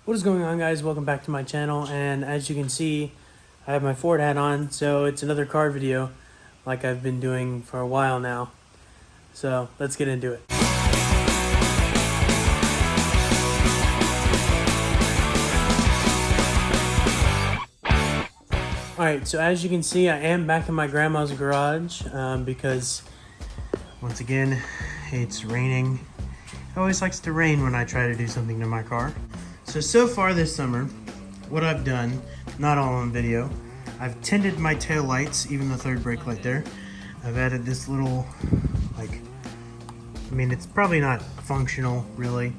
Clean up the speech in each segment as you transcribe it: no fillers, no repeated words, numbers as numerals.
What is going on, guys? Welcome back to my channel, and as you can see, I have my Ford hat on, so it's another car video like I've been doing for a while now. So let's get into it. Alright, so as you can see, I am back in my grandma's garage because once again, it's raining. It always likes to rain when I try to do something to my car. So far this summer, what I've done, not all on video, I've tinted my tail lights, even the third brake light there. I've added this little, it's probably not functional really,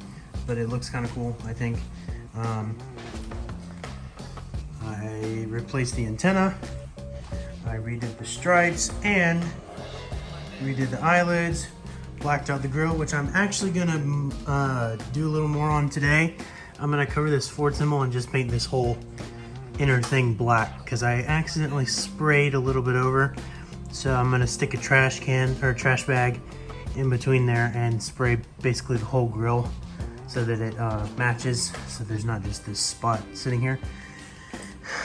but it looks kind of cool, I think. I replaced the antenna, I redid the stripes, and redid the eyelids, blacked out the grille, which I'm actually gonna do a little more on today. I'm gonna cover this Ford symbol and just paint this whole inner thing black because I accidentally sprayed a little bit over. So I'm gonna stick a trash can or a trash bag in between there and spray basically the whole grille so that it matches, so there's not just this spot sitting here.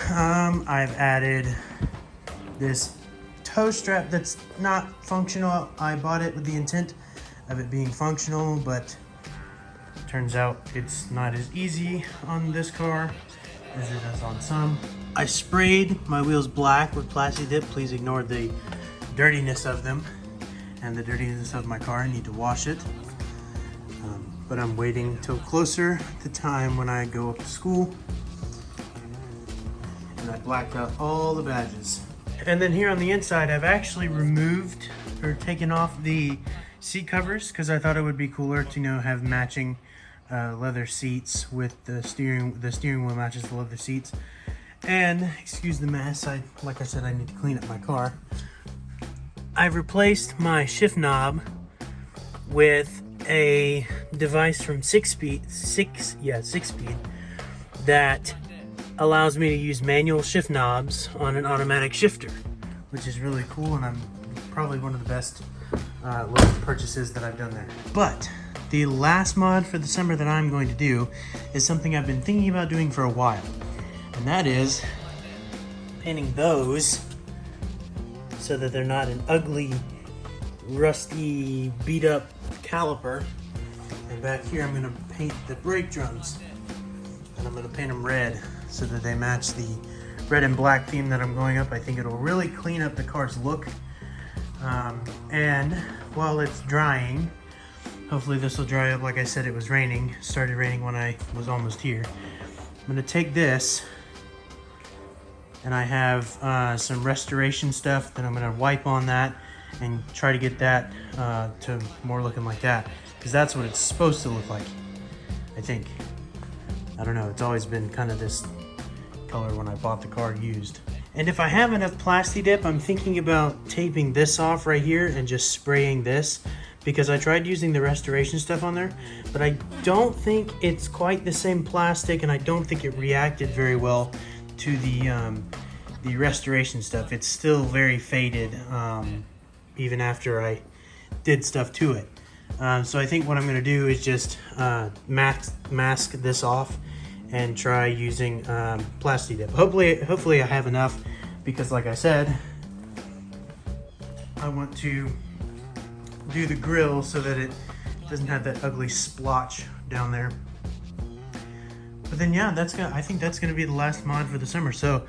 I've added this toe strap that's not functional. I bought it with the intent of it being functional, but turns out it's not as easy on this car as it is on some. I sprayed my wheels black with Plasti Dip. Please ignore the dirtiness of them and the dirtiness of my car. I need to wash it. But I'm waiting till closer to time when I go up to school. And I blacked out all the badges. And then here on the inside, I've actually removed or taken off the seat covers because I thought it would be cooler to have matching leather seats with the steering wheel matches the leather seats. And excuse the mess, like I said, I need to clean up my car. I've replaced my shift knob with a device from 6-speed that allows me to use manual shift knobs on an automatic shifter, which is really cool, and I'm probably one of the best little purchases that I've done there. But the last mod for the summer that I'm going to do is something I've been thinking about doing for a while, and that is painting those so that they're not an ugly, rusty, beat up caliper. And back here I'm going to paint the brake drums, and I'm going to paint them red so that they match the red and black theme that I'm going up. I think it'll really clean up the car's look. And while it's drying, hopefully this will dry up. Like I said, it was raining. It started raining when I was almost here. I'm going to take this, and I have some restoration stuff that I'm going to wipe on that and try to get that to more looking like that, because that's what it's supposed to look like, I think. I don't know, it's always been kind of this color when I bought the car used. And if I have enough Plasti Dip, I'm thinking about taping this off right here and just spraying this, because I tried using the restoration stuff on there, but I don't think it's quite the same plastic, and I don't think it reacted very well to the restoration stuff. It's still very faded, even after I did stuff to it. So I think what I'm going to do is just mask this off and try using Plasti Dip. Hopefully I have enough, because like I said, I want to do the grill so that it doesn't have that ugly splotch down there. But then yeah, I think that's gonna be the last mod for the summer. So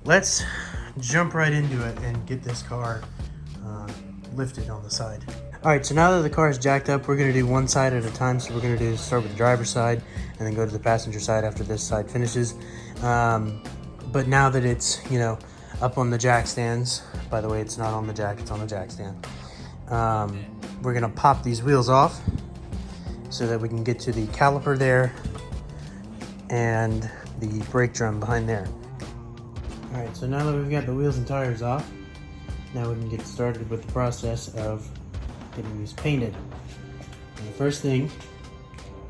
let's jump right into it and get this car lifted on the side. All right, so now that the car is jacked up, we're gonna do one side at a time. So we're gonna start with the driver's side and then go to the passenger side after this side finishes. But now that it's, up on the jack stands, by the way, it's not on the jack, it's on the jack stand. We're gonna pop these wheels off so that we can get to the caliper there and the brake drum behind there. All right, so now that we've got the wheels and tires off, now we can get started with the process of getting these painted. And the first thing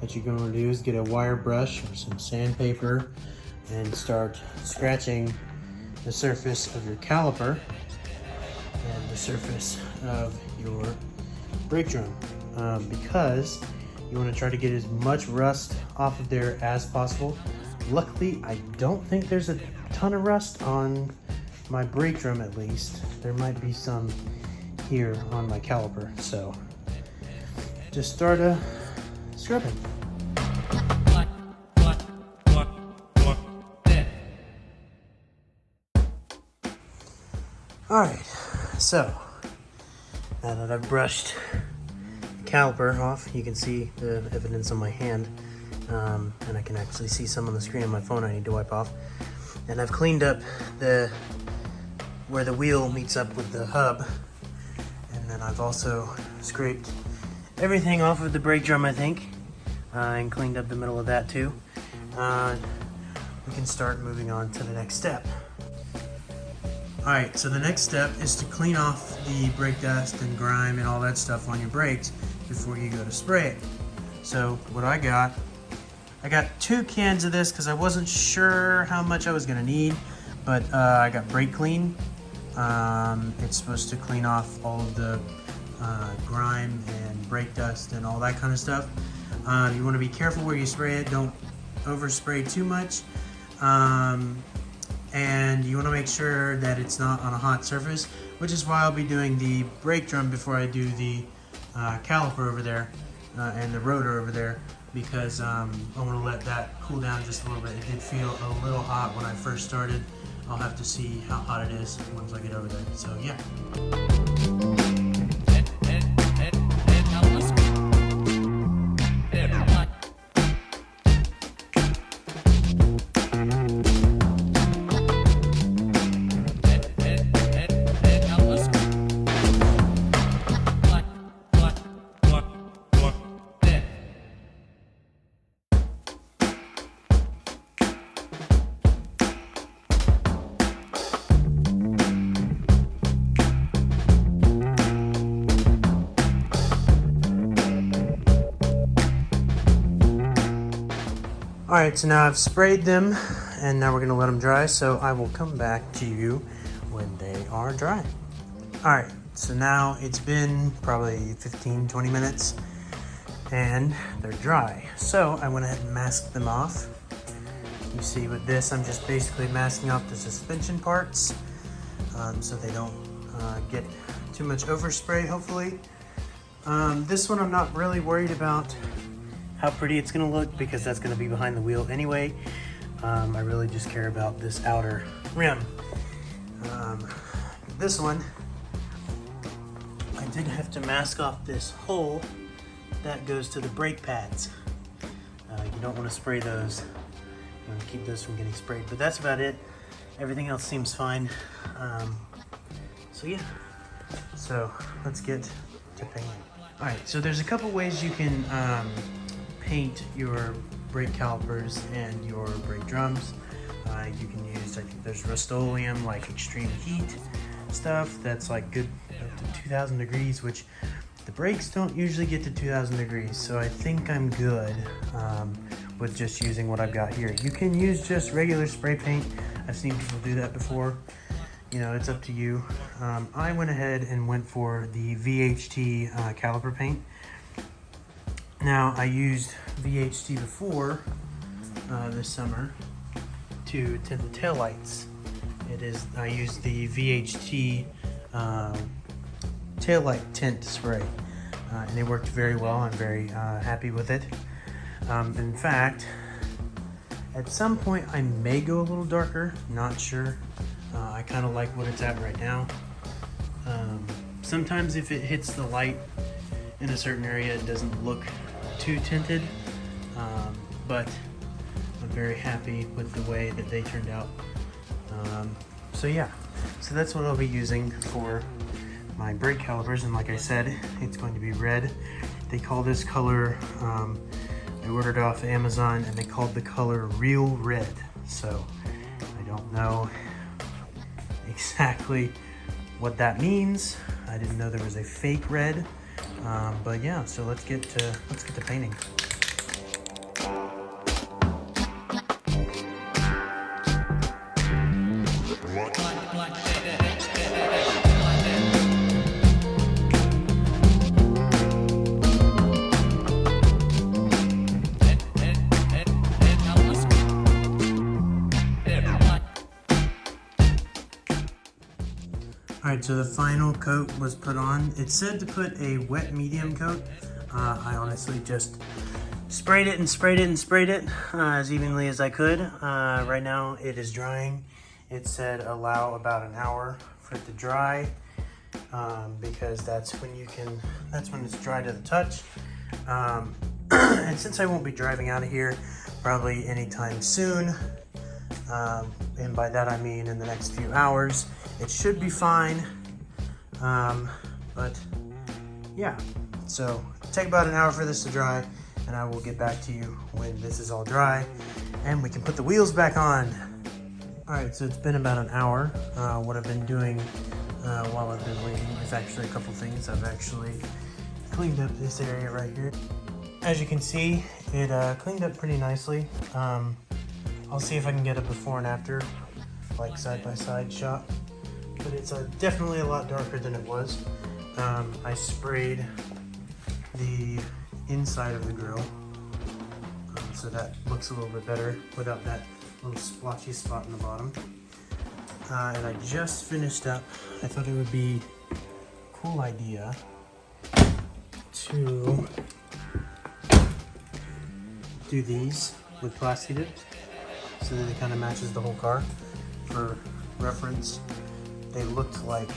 that you're going to do is get a wire brush or some sandpaper and start scratching the surface of your caliper and the surface of your brake drum, because You want to try to get as much rust off of there as possible. Luckily, I don't think there's a ton of rust on my brake drum, at least. There might be some here on my caliper, so just start scrubbing. Alright, so now that I've brushed the caliper off, you can see the evidence on my hand, and I can actually see some on the screen on my phone I need to wipe off. And I've cleaned up where the wheel meets up with the hub, and then I've also scraped everything off of the brake drum, I think, and cleaned up the middle of that too. We can start moving on to the next step. Alright, so the next step is to clean off the brake dust and grime and all that stuff on your brakes before you go to spray it. So what I got 2 cans of this because I wasn't sure how much I was going to need, but I got brake clean. It's supposed to clean off all of the grime and brake dust and all that kind of stuff. You want to be careful where you spray it. Don't overspray too much. And you want to make sure that it's not on a hot surface, which is why I'll be doing the brake drum before I do the caliper over there and the rotor over there, because I want to let that cool down just a little bit. It did feel a little hot when I first started. I'll have to see how hot it is once I get over there. So yeah. Alright, so now I've sprayed them, and now we're going to let them dry, so I will come back to you when they are dry. Alright, so now it's been probably 15-20 minutes, and they're dry. So I went ahead and masked them off. You see with this, I'm just basically masking off the suspension parts, so they don't get too much overspray, hopefully. This one I'm not really worried about how pretty it's going to look, because that's going to be behind the wheel anyway. I really just care about this outer rim. This one, I did have to mask off this hole that goes to the brake pads. You don't want to spray those. You want to keep those from getting sprayed, but that's about it. Everything else seems fine. So yeah, so let's get to painting. All right, so there's a couple ways you can paint your brake calipers and your brake drums. You can use, I think there's Rust-Oleum, like extreme heat stuff that's like good up to 2,000 degrees, which the brakes don't usually get to 2,000 degrees, so I think I'm good with just using what I've got here. You can use just regular spray paint. I've seen people do that before. You know, it's up to you. I went ahead and went for the VHT caliper paint. Now, I used VHT before this summer to tint the taillights. I used the VHT taillight tint spray, and it worked very well. I'm very happy with it. In fact, at some point I may go a little darker, not sure. I kind of like what it's at right now. Sometimes if it hits the light in a certain area, it doesn't look too tinted, but I'm very happy with the way that they turned out. So yeah, so that's what I'll be using for my brake calipers, and like I said, it's going to be red. They call this color, I ordered off Amazon, and they called the color Real Red. So I don't know exactly what that means. I didn't know there was a fake red, but yeah. So let's get to painting. Alright, so the final coat was put on. It said to put a wet medium coat. I honestly just sprayed it and sprayed it and sprayed it as evenly as I could. Right now it is drying. It said allow about an hour for it to dry because that's when it's dry to the touch. And since I won't be driving out of here probably anytime soon, and by that I mean in the next few hours, it should be fine. But yeah, so take about an hour for this to dry, and I will get back to you when this is all dry and we can put the wheels back on. Alright, so it's been about an hour. What I've been doing while I've been waiting is actually a couple things. I've actually cleaned up this area right here. As you can see, it cleaned up pretty nicely. I'll see if I can get a before and after, like side-by-side shot. But it's definitely a lot darker than it was. I sprayed the inside of the grill, so that looks a little bit better without that little splotchy spot in the bottom. And I just finished up. I thought it would be a cool idea to do these with Plasti Dip so that it kind of matches the whole car. For reference, they looked like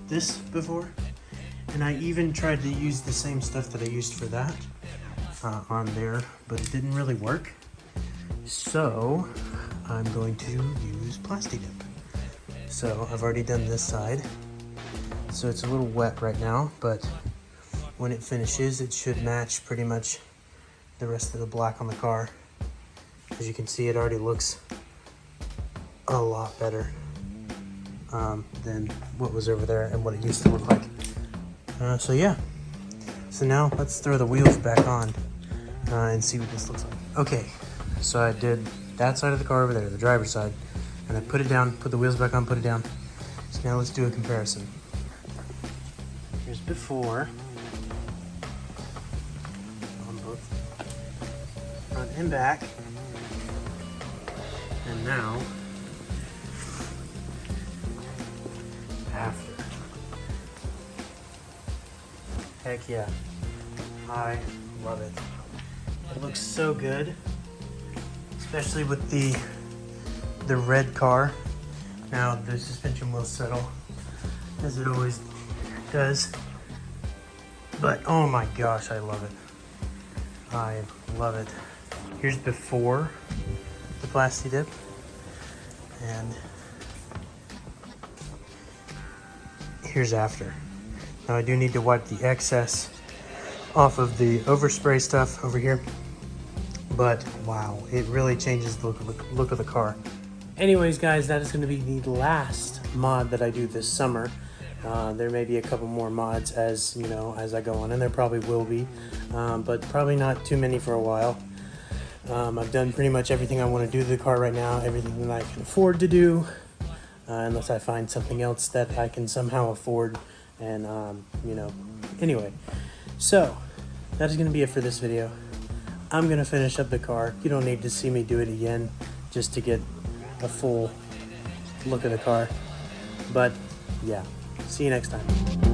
this before, and I even tried to use the same stuff that I used for that on there, but it didn't really work. So I'm going to use Plasti Dip. So I've already done this side, so it's a little wet right now, but when it finishes it should match pretty much the rest of the black on the car. As you can see, it already looks a lot better than what was over there and what it used to look like. So yeah, so now let's throw the wheels back on and see what this looks like. Okay, so I did that side of the car over there, the driver's side, and I put it down, put the wheels back on, put it down. So now let's do a comparison. Here's before on both front and back, and now after. Heck yeah, I love it. It looks so good, especially with the red car. Now the suspension will settle as it always does, but oh my gosh, I love it. I love it. Here's before the Plasti Dip, and here's after. Now I do need to wipe the excess off of the overspray stuff over here, but wow, it really changes the look of the car. Anyways guys, that is going to be the last mod that I do this summer. There may be a couple more mods as I go on, and there probably will be, but probably not too many for a while. I've done pretty much everything I want to do to the car right now, everything that I can afford to do, unless I find something else that I can somehow afford. And anyway, so that is going to be it for this video. I'm going to finish up the car. You don't need to see me do it again just to get a full look of the car, but yeah, see you next time.